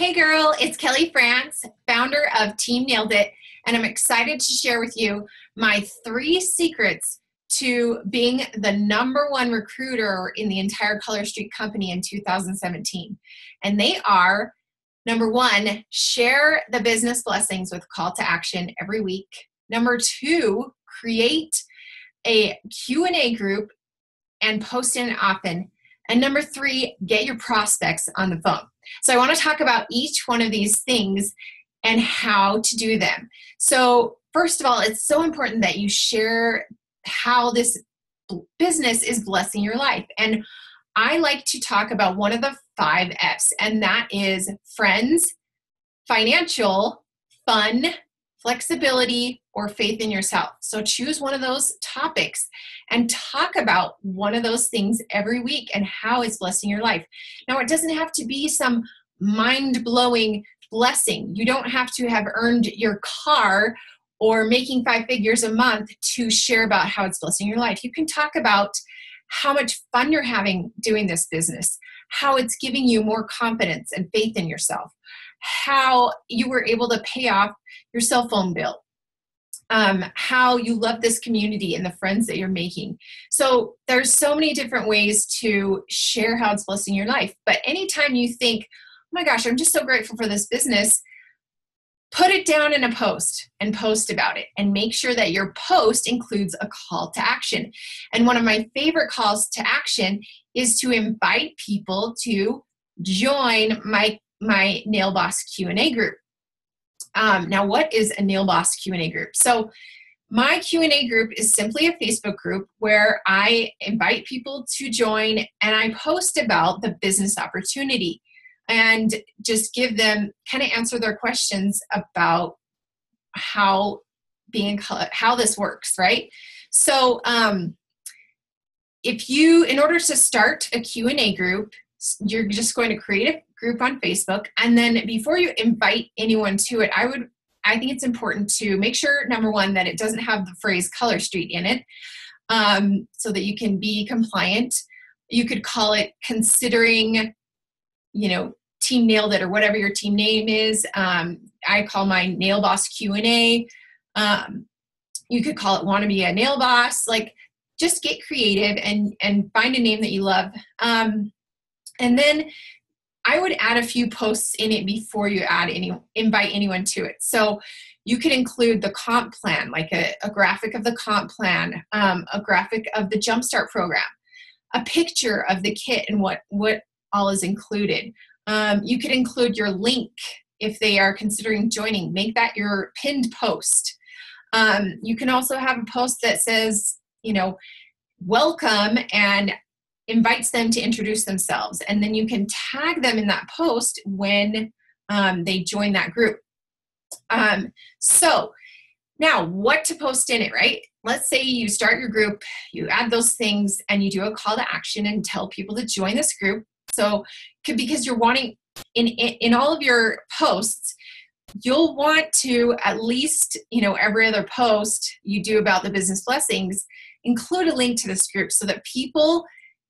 Hey girl, it's Kelly France, founder of Team Nailed It, and I'm excited to share with you my 3 secrets to being the #1 recruiter in the entire Color Street company in 2017. And they are, number 1, share the business blessings with call to action every week. Number 2, create a Q&A group and post in it often. And number 3, get your prospects on the phone. So I want to talk about each one of these things and how to do them. So first of all, it's so important that you share how this business is blessing your life. And I like to talk about one of the 5 F's, and that is friends, financial, fun, flexibility, or faith in yourself. So choose one of those topics and talk about one of those things every week and how it's blessing your life. Now, it doesn't have to be some mind-blowing blessing. You don't have to have earned your car or making 5 figures a month to share about how it's blessing your life. You can talk about how much fun you're having doing this business, how it's giving you more confidence and faith in yourself, how you were able to pay off your cell phone bill, how you love this community and the friends that you're making. So there's so many different ways to share how it's blessing your life. But anytime you think, oh my gosh, I'm just so grateful for this business, put it down in a post and post about it, and make sure that your post includes a call to action. And one of my favorite calls to action is to invite people to join my Nail Boss Q&A group. Now, what is a Nail Boss Q&A group? So my Q&A group is simply a Facebook group where I invite people to join, and I post about the business opportunity and just give them, kind of answer their questions about how this works, right? So in order to start a Q&A group, you're just going to create a group on Facebook, and then before you invite anyone to it, I think it's important to make sure, number 1, that it doesn't have the phrase Color Street in it, so that you can be compliant. You could call it considering, Team Nailed It, or whatever your team name is. I call mine Nail Boss Q&A. You could call it Want to Be a Nail Boss. Like, just get creative and find a name that you love. And then I would add a few posts in it before you invite anyone to it. So you could include the comp plan, like a graphic of the comp plan, a graphic of the Jumpstart program, a picture of the kit and what all is included. You could include your link if they are considering joining. Make that your pinned post. You can also have a post that says, welcome, and invites them to introduce themselves. And then you can tag them in that post when they join that group. So now, what to post in it, right? Let's say you start your group, you add those things, and you do a call to action and tell people to join this group. So because you're wanting, in all of your posts, you'll want to at least, every other post you do about the business blessings, include a link to this group so that people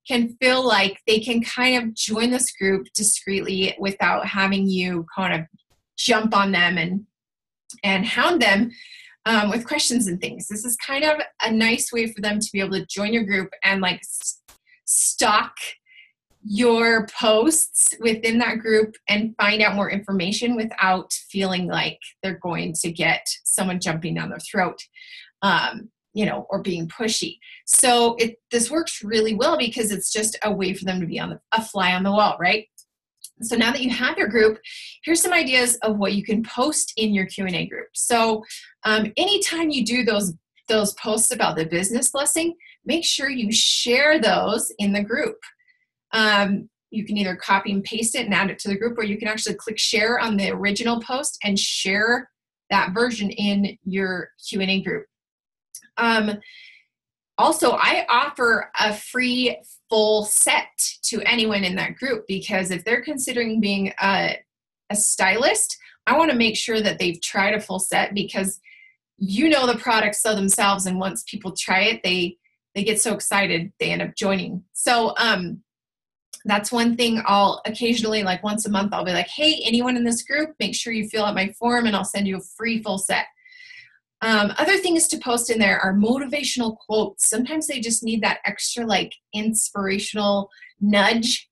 can feel like they can kind of join this group discreetly without having you kind of jump on them and hound them with questions and things. This is kind of a nice way for them to be able to join your group and stalk your posts within that group and find out more information without feeling like they're going to get someone jumping down their throat. Or being pushy. So this works really well because it's just a way for them to be a fly on the wall, right? So now that you have your group, here's some ideas of what you can post in your Q&A group. So anytime you do those posts about the business blessing, make sure you share those in the group. You can either copy and paste it and add it to the group, or you can actually click share on the original post and share that version in your Q&A group. Also, I offer a free full set to anyone in that group, because if they're considering being a stylist, I want to make sure that they've tried a full set, because the products sell themselves, and once people try it, they get so excited they end up joining. So That's one thing I'll occasionally, like once a month, I'll be like, hey, anyone in this group, make sure you fill out my form and I'll send you a free full set. Other things to post in there are motivational quotes. Sometimes they just need that extra like inspirational nudge.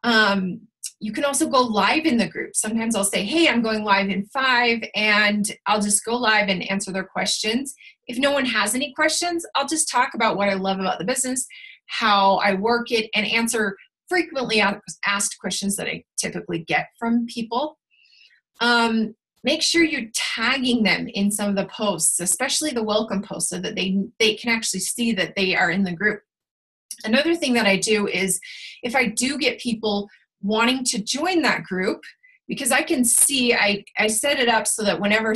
You can also go live in the group. Sometimes I'll say, hey, I'm going live in 5, and I'll just go live and answer their questions. If no one has any questions, I'll just talk about what I love about the business, how I work it, and answer frequently asked questions that I typically get from people. Make sure you're tagging them in some of the posts, especially the welcome posts, so that they can actually see that they are in the group. Another thing that I do is if I do get people wanting to join that group, because I can see, I set it up so that whenever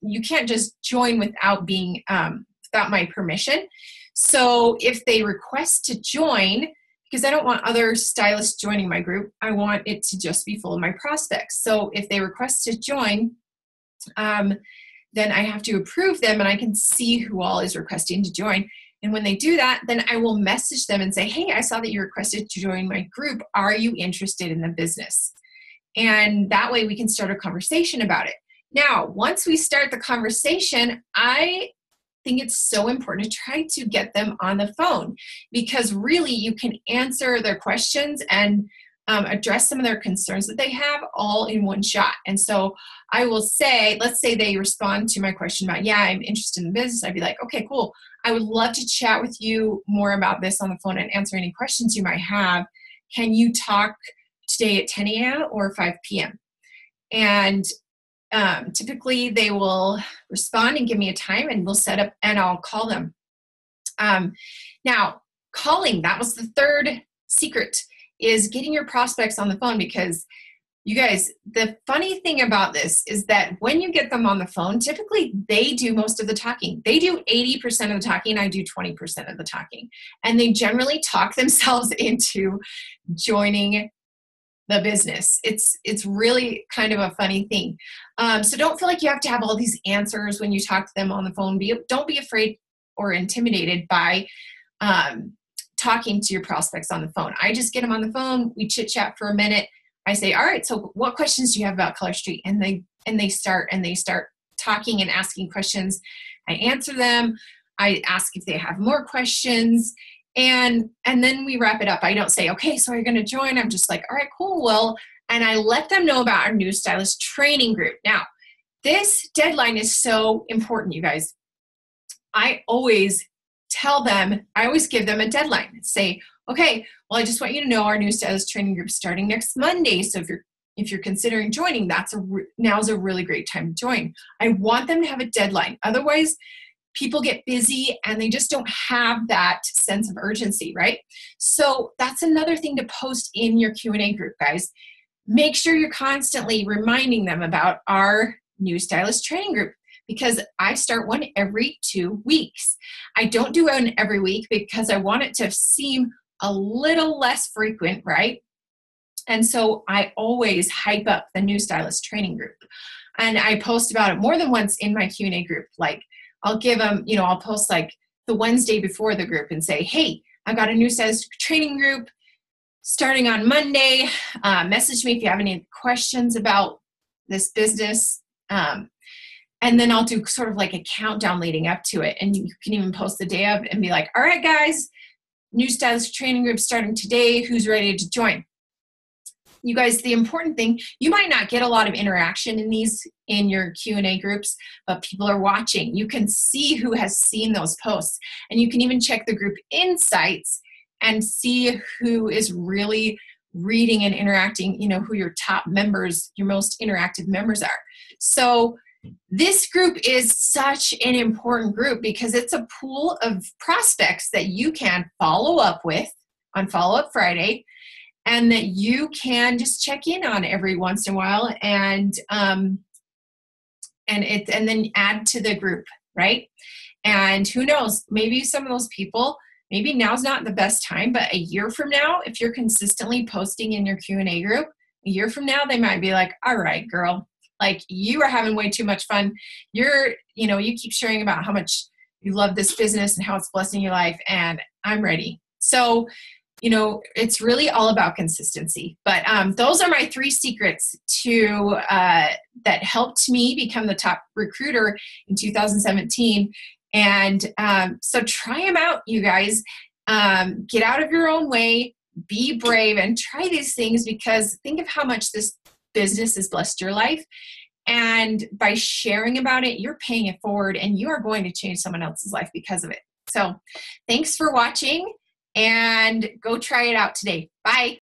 you can't just join without being, without my permission. So if they request to join, because I don't want other stylists joining my group, I want it to just be full of my prospects. So if they request to join, then I have to approve them and I can see who all is requesting to join. And when they do that, then I will message them and say, hey, I saw that you requested to join my group. Are you interested in the business? And that way we can start a conversation about it. Now, once we start the conversation, I think it's so important to try to get them on the phone, because really you can answer their questions and address some of their concerns that they have all in one shot. And so I will say, let's say they respond to my question about, yeah, I'm interested in business. I'd be like, okay, cool. I would love to chat with you more about this on the phone and answer any questions you might have. Can you talk today at 10 a.m. or 5 p.m.? And typically they will respond and give me a time, and we'll set up and I'll call them. Now, calling, that was the third secret, is getting your prospects on the phone, because you guys, the funny thing about this is that when you get them on the phone, typically they do most of the talking. They do 80% of the talking. I do 20% of the talking. And they generally talk themselves into joining the business. It's really kind of a funny thing. So don't feel like you have to have all these answers when you talk to them on the phone. Don't be afraid or intimidated by talking to your prospects on the phone. I just get them on the phone. We chit chat for a minute. I say, all right, so what questions do you have about Color Street? And they start talking and asking questions. I answer them. I ask if they have more questions. And then we wrap it up. I don't say, okay, so you're going to join. I'm just like, all right, cool. Well, and I let them know about our new stylist training group. Now, this deadline is so important, you guys. I always give them a deadline. Say, okay, well, I just want you to know our new stylist training group is starting next Monday. So if you're considering joining, now's a really great time to join. I want them to have a deadline. Otherwise, people get busy and they just don't have that sense of urgency, right? So that's another thing to post in your Q&A group, guys. Make sure you're constantly reminding them about our new stylist training group, because I start one every 2 weeks. I don't do one every week because I want it to seem a little less frequent, right? And so I always hype up the new stylist training group. And I post about it more than once in my Q&A group. Like I'll give them, I'll post like the Wednesday before the group and say, hey, I've got a new stylist training group starting on Monday. Message me if you have any questions about this business. And then I'll do sort of like a countdown leading up to it. And you can even post the day of and be like, all right, guys, new stylist training group starting today. Who's ready to join? You guys, the important thing, you might not get a lot of interaction in your Q&A groups, but people are watching. You can see who has seen those posts. And you can even check the group insights and see who is really reading and interacting, who your top members, your most interactive members are. So this group is such an important group because it's a pool of prospects that you can follow up with on Follow Up Friday, and that you can just check in on every once in a while and then add to the group, right? And who knows, maybe some of those people, maybe now's not the best time, but a year from now, if you're consistently posting in your Q&A group, a year from now, they might be like, all right, girl, like you are having way too much fun. You keep sharing about how much you love this business and how it's blessing your life, and I'm ready. So you know, it's really all about consistency. But those are my 3 secrets to that helped me become the top recruiter in 2017. And so try them out, you guys. Get out of your own way, be brave, and try these things, because think of how much this business has blessed your life. And by sharing about it, you're paying it forward, and you are going to change someone else's life because of it. So thanks for watching, and go try it out today. Bye.